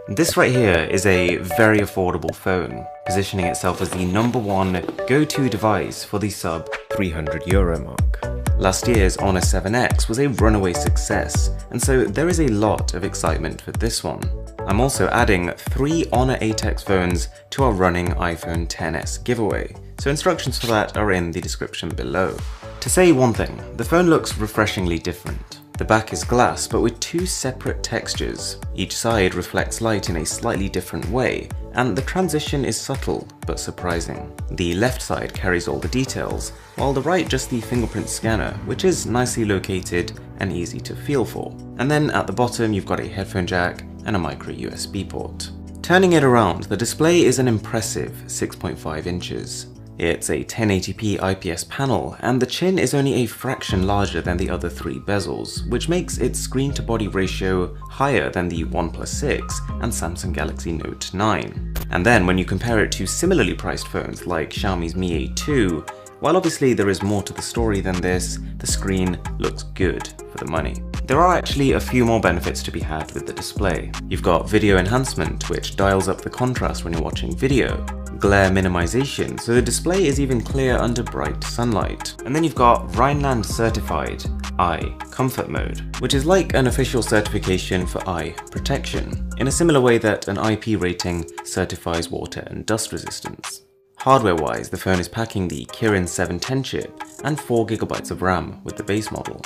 This right here is a very affordable phone, positioning itself as the #1 go-to device for the sub €300 mark. Last year's Honor 7X was a runaway success, and so there is a lot of excitement for this one. I'm also adding 3 Honor 8X phones to our running iPhone XS giveaway, so instructions for that are in the description below. To say one thing, the phone looks refreshingly different. The back is glass, but with 2 separate textures. Each side reflects light in a slightly different way, and the transition is subtle but surprising. The left side carries all the details, while the right just the fingerprint scanner, which is nicely located and easy to feel for. And then at the bottom you've got a headphone jack and a micro USB port. Turning it around, the display is an impressive 6.5 inches. It's a 1080p IPS panel, and the chin is only a fraction larger than the other 3 bezels, which makes its screen-to-body ratio higher than the OnePlus 6 and Samsung Galaxy Note 9. And then when you compare it to similarly priced phones like Xiaomi's Mi A2, while obviously there is more to the story than this, the screen looks good for the money. There are actually a few more benefits to be had with the display. You've got video enhancement, which dials up the contrast when you're watching video, glare minimization, so the display is even clear under bright sunlight. And then you've got Rhineland certified eye comfort mode, which is like an official certification for eye protection, in a similar way that an IP rating certifies water and dust resistance. Hardware-wise, the phone is packing the Kirin 710 chip and 4GB of RAM with the base model.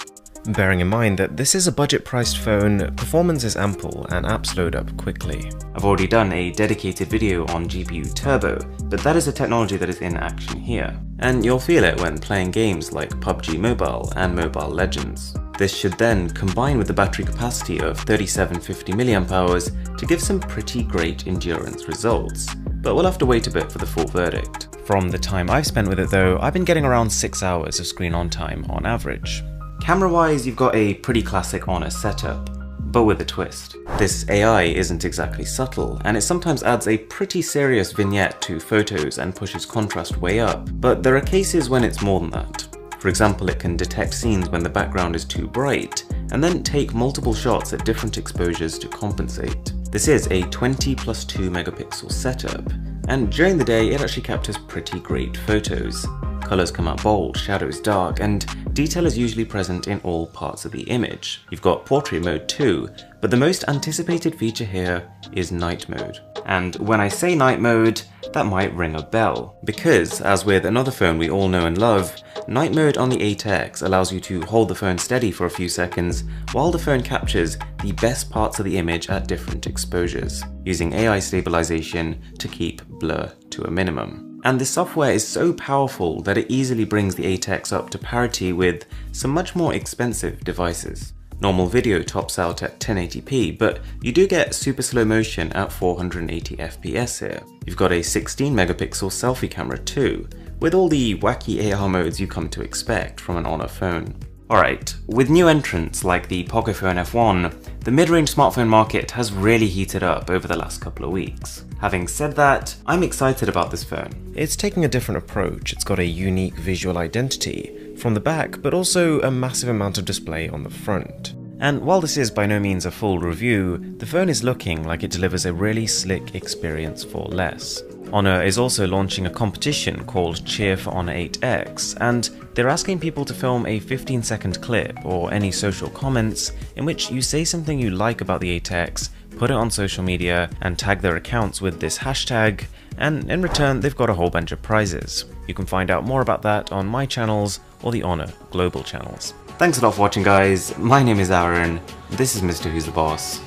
Bearing in mind that this is a budget-priced phone, performance is ample and apps load up quickly. I've already done a dedicated video on GPU Turbo, but that is a technology that is in action here, and you'll feel it when playing games like PUBG Mobile and Mobile Legends. This should then combine with the battery capacity of 3750 mAh to give some pretty great endurance results, but we'll have to wait a bit for the full verdict. From the time I've spent with it though, I've been getting around 6 hours of screen on time on average. Camera-wise, you've got a pretty classic Honor setup, but with a twist. This AI isn't exactly subtle, and it sometimes adds a pretty serious vignette to photos and pushes contrast way up, but there are cases when it's more than that. For example, it can detect scenes when the background is too bright, and then take multiple shots at different exposures to compensate. This is a 20+2 megapixel setup, and during the day it actually captures pretty great photos. Colors come out bold, shadows dark, and detail is usually present in all parts of the image. You've got portrait mode too, but the most anticipated feature here is night mode. And when I say night mode, that might ring a bell, because as with another phone we all know and love, night mode on the 8X allows you to hold the phone steady for a few seconds while the phone captures the best parts of the image at different exposures, using AI stabilization to keep blur to a minimum. And this software is so powerful that it easily brings the 8X up to parity with some much more expensive devices. Normal video tops out at 1080p, but you do get super slow motion at 480 FPS here. You've got a 16 megapixel selfie camera too, with all the wacky AR modes you come to expect from an Honor phone. Alright, with new entrants like the Pocophone F1, the mid-range smartphone market has really heated up over the last couple of weeks. Having said that, I'm excited about this phone. It's taking a different approach. It's got a unique visual identity from the back, but also a massive amount of display on the front. And while this is by no means a full review, the phone is looking like it delivers a really slick experience for less. Honor is also launching a competition called Cheer for Honor 8X, and they're asking people to film a 15-second clip or any social comments in which you say something you like about the 8X, put it on social media, and tag their accounts with this hashtag, and in return they've got a whole bunch of prizes. You can find out more about that on my channels or the Honor global channels. Thanks a lot for watching guys, my name is Aaron, this is Mr. Who's the Boss,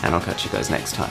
and I'll catch you guys next time.